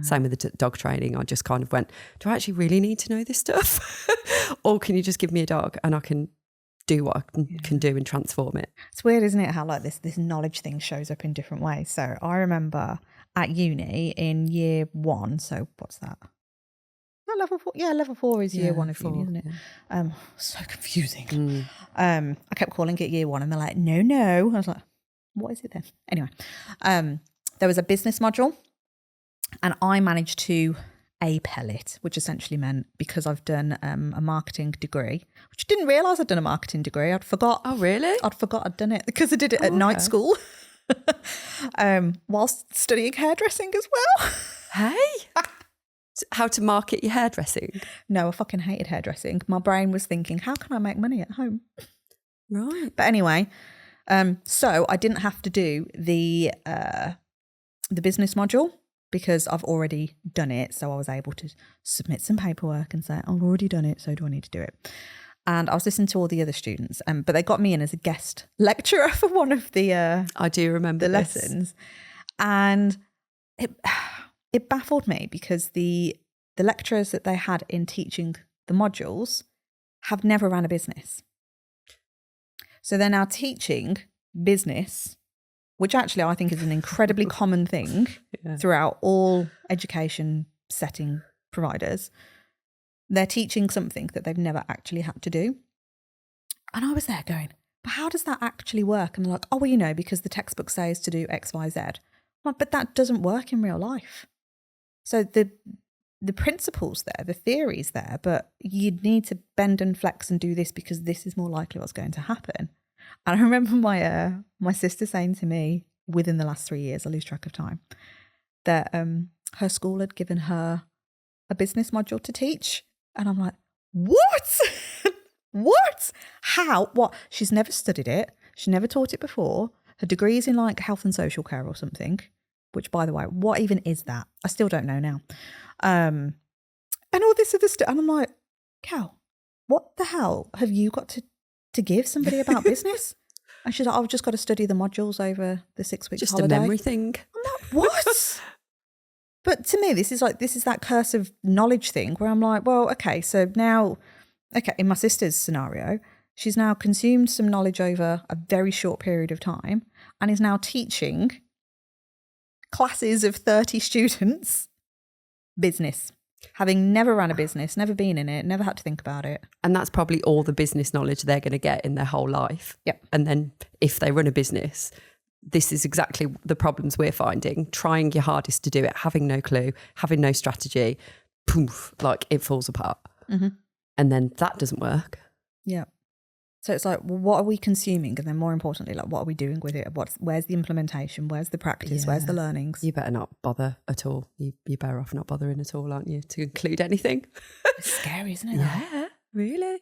Same with the dog training. I just kind of went, do I actually really need to know this stuff? Or can you just give me a dog and I can do what I can do and transform it? It's weird, isn't it, how like this knowledge thing shows up in different ways. So I remember at uni in year 1, so what's that? Level 4? Yeah, level 4 is year 1 of uni, isn't it? Yeah. So confusing. I kept calling it year 1 and they're like, no. I was like, what is it then? Anyway, there was a business module and I managed to A-Pel it, which essentially meant because I've done a marketing degree, which I didn't realise I'd done a marketing degree. I'd forgot. Oh, really? I'd forgot I'd done it because I did it at night school whilst studying hairdressing as well. Hey? How to market your hairdressing? No, I fucking hated hairdressing. My brain was thinking, how can I make money at home? Right. But anyway, so I didn't have to do the business module because I've already done it. So I was able to submit some paperwork and say, I've already done it, so do I need to do it? And I was listening to all the other students, but they got me in as a guest lecturer for one of the I do remember the lessons. And it baffled me because the lecturers that they had in teaching the modules have never ran a business. So they're now teaching business, which actually I think is an incredibly common thing throughout all education setting providers. They're teaching something that they've never actually had to do. And I was there going, but how does that actually work? And they're like, oh, well, because the textbook says to do X, Y, Z. I'm like, but that doesn't work in real life. So the principles there, the theory's there, but you need to bend and flex and do this because this is more likely what's going to happen. And I remember my sister saying to me within the last 3 years, I lose track of time, that her school had given her a business module to teach. And I'm like, what? What? How? What? She's never studied it. She never taught it before. Her degree is in like health and social care or something, which, by the way, what even is that? I still don't know now. And all this other stuff. And I'm like, Cal, what the hell have you got to give somebody about business? And she's like, I've just got to study the modules over the 6 weeks holiday. Just a memory thing. I'm like, what? But to me, this is that curse of knowledge thing where I'm like, well, okay, so now, in my sister's scenario, she's now consumed some knowledge over a very short period of time and is now teaching classes of 30 students business, having never run a business, never been in it, never had to think about it. And that's probably all the business knowledge they're going to get in their whole life. Yep. And then if they run a business, this is exactly the problems we're finding. Trying your hardest to do it, having no clue, having no strategy, poof, like it falls apart. Mm-hmm. And then that doesn't work. Yeah. So it's like, well, what are we consuming? And then more importantly, like, what are we doing with it? Where's the implementation? Where's the practice? Where's the learnings? You better not bother at all. You're better off not bothering at all, aren't you, to include anything? It's scary, isn't it? Yeah, really. Do you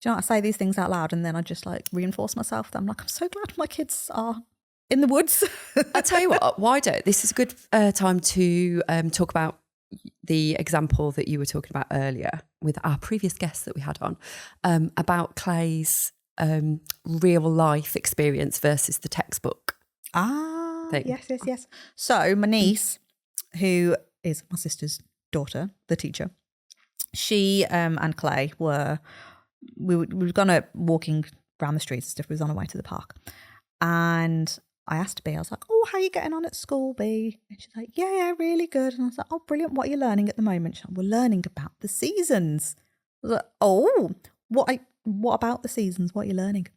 know what? I say these things out loud and then I just like reinforce myself that I'm like, I'm so glad my kids are in the woods. I'll tell you what, why don't, this is a good time to talk about the example that you were talking about earlier with our previous guest that we had on, about Clay's real life experience versus the textbook. Thing. Yes. So my niece, who is my sister's daughter, the teacher, she and Clay we were gonna walking around the streets and stuff. We was on our way to the park, and I asked B, I was like, oh, how are you getting on at school, B? And she's like, yeah, really good. And I was like, oh, brilliant. What are you learning at the moment? She's like, we're learning about the seasons. I was like, oh, what about the seasons? What are you learning?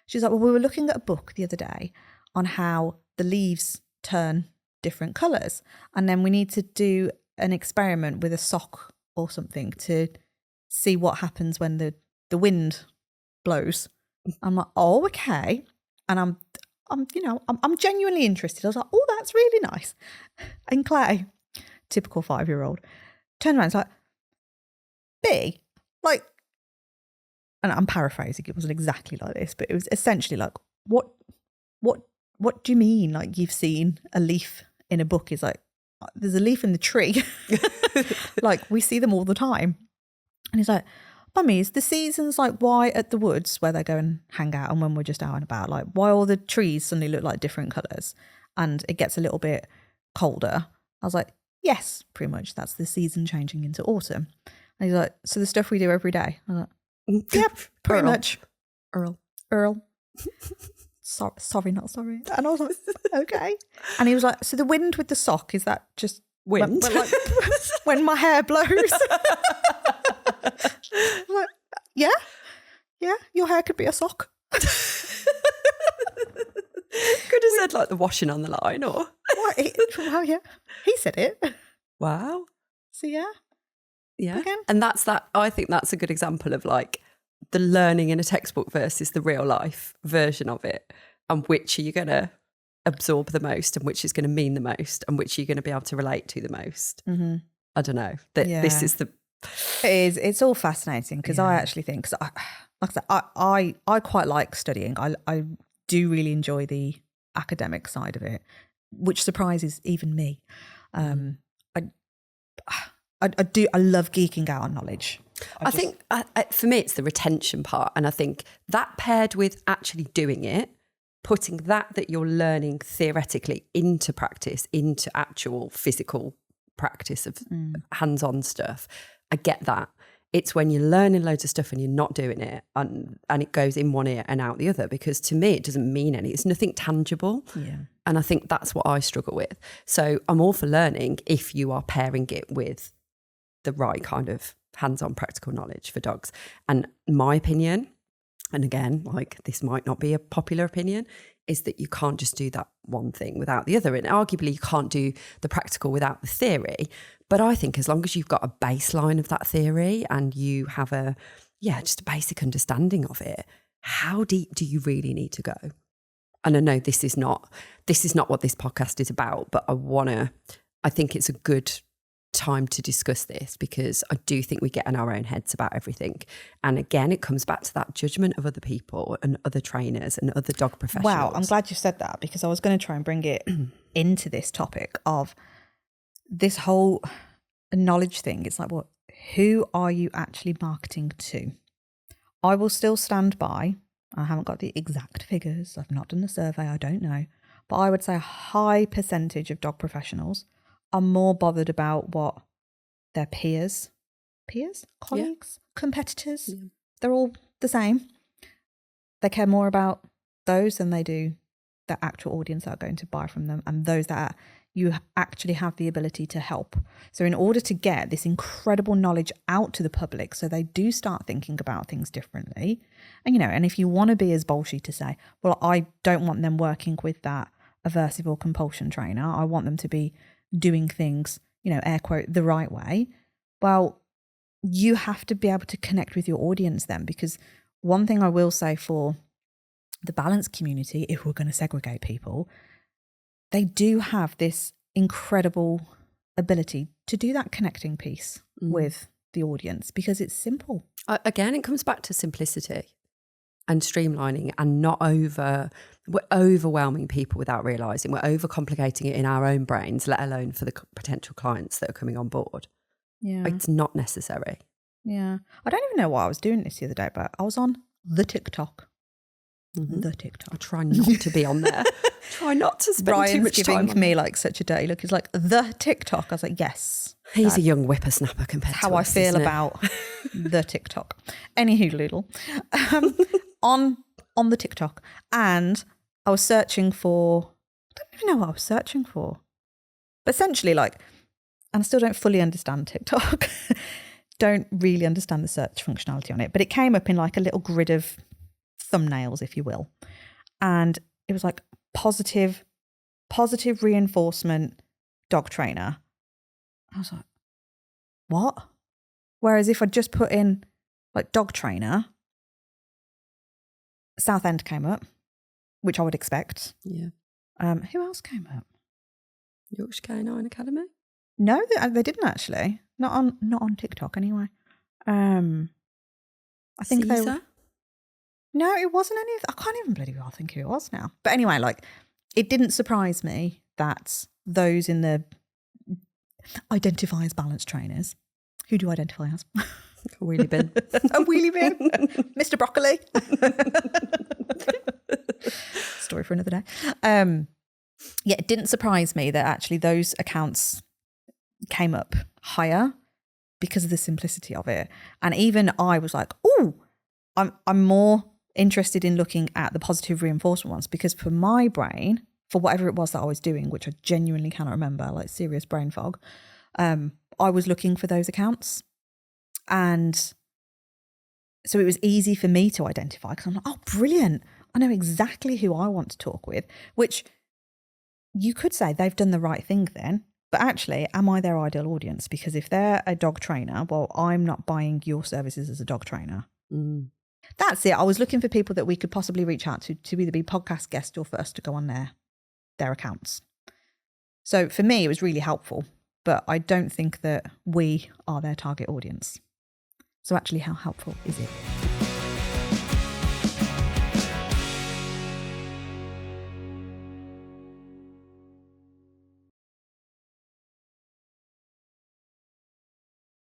She's like, well, we were looking at a book the other day on how the leaves turn different colours. And then we need to do an experiment with a sock or something to see what happens when the wind blows. I'm like, oh, okay. And I'm genuinely interested. I was like, oh, that's really nice. And Clay, typical 5-year-old, turned around and was like, B, like, and I'm paraphrasing, it wasn't exactly like this, but it was essentially like, what do you mean? Like, you've seen a leaf in a book? Is like, there's a leaf in the tree. Like, we see them all the time. And he's like, Mummy, is the seasons like why at the woods where they go and hang out and when we're just out and about, like why all the trees suddenly look like different colours and it gets a little bit colder? I was like, Yes, pretty much. That's the season changing into autumn. And he's like, so the stuff we do every day? I was like, yep, pretty much. Earl. Sorry, not sorry. And I was like, okay. And he was like, so the wind with the sock, is that just wind? When my hair blows? Like, yeah, your hair could be a sock. Could have said like the washing on the line or... Well, yeah, he said it. Wow. So yeah. Again. And I think that's a good example of like the learning in a textbook versus the real life version of it, and which are you going to absorb the most and which is going to mean the most and which are you going to be able to relate to the most. Mm-hmm. I don't know. This is the... It is. It's all fascinating because I actually think, cause like I said, I quite like studying. I do really enjoy the academic side of it, which surprises even me. I love geeking out on knowledge. I think for me, it's the retention part. And I think that paired with actually doing it, putting that you're learning theoretically into practice, into actual physical practice of hands-on stuff. I get that. It's when you're learning loads of stuff and you're not doing it and it goes in one ear and out the other, because to me, it doesn't mean anything. It's nothing tangible. Yeah. And I think that's what I struggle with. So I'm all for learning if you are pairing it with the right kind of hands-on practical knowledge for dogs. And my opinion, and again, like this might not be a popular opinion, is that you can't just do that one thing without the other. And arguably you can't do the practical without the theory. But I think as long as you've got a baseline of that theory and you have just a basic understanding of it, how deep do you really need to go? And I know this is not what this podcast is about, but I think it's a good time to discuss this because I do think we get in our own heads about everything. And again, it comes back to that judgment of other people and other trainers and other dog professionals. Wow, I'm glad you said that because I was going to try and bring it into this topic of this whole knowledge thing. It's like, who are you actually marketing to? I will still stand by, I haven't got the exact figures, I've not done the survey, I don't know, but I would say a high percentage of dog professionals are more bothered about what their peers, colleagues, competitors, they're all the same. They care more about those than they do the actual audience that are going to buy from them and those that you actually have the ability to help. So in order to get this incredible knowledge out to the public so they do start thinking about things differently, and if you want to be as bolshy to say, well, I don't want them working with that aversive or compulsion trainer, I want them to be doing things, air quote, the right way. Well, you have to be able to connect with your audience then, because one thing I will say for the balance community, if we're going to segregate people, they do have this incredible ability to do that connecting piece with the audience because it's simple. Again, it comes back to simplicity and streamlining and not we're overwhelming people without realising. We're overcomplicating it in our own brains, let alone for the potential clients that are coming on board. Yeah. It's not necessary. Yeah. I don't even know why I was doing this the other day, but I was on the TikTok. Mm-hmm. The TikTok. I try not to be on there. Try not to spend too much time. Brian's giving me like such a dirty look. He's like, the TikTok. I was like, yes. He's a young whippersnapper compared to how I feel about the TikTok. Anywho, Loodle. On the TikTok, and I was searching for, I don't even know what I was searching for, but essentially and I still don't fully understand TikTok, don't really understand the search functionality on it, but it came up in like a little grid of thumbnails, if you will, and it was like positive reinforcement dog trainer. I was like, what? Whereas if I just put in like dog trainer, Southend came up, which I would expect. Yeah. Who else came up? Yorkshire Canine Academy? No, they didn't actually. Not on TikTok anyway. I think Caesar? they were. No, it wasn't any of. I can't even bloody well think who it was now. But anyway, it didn't surprise me that those in the identify as balance trainers. Who do you identify as? A wheelie bin. A wheelie bin. Mr. Broccoli. Story for another day. It didn't surprise me that actually those accounts came up higher because of the simplicity of it. And even I was like, oh, I'm more interested in looking at the positive reinforcement ones, because for my brain, for whatever it was that I was doing, which I genuinely cannot remember, like serious brain fog, I was looking for those accounts. And so it was easy for me to identify, because I'm like, oh, brilliant. I know exactly who I want to talk with, which you could say they've done the right thing then. But actually, am I their ideal audience? Because if they're a dog trainer, well, I'm not buying your services as a dog trainer. Mm. That's it. I was looking for people that we could possibly reach out to either be podcast guests or for us to go on their accounts. So for me, it was really helpful, but I don't think that we are their target audience. So actually, how helpful is it?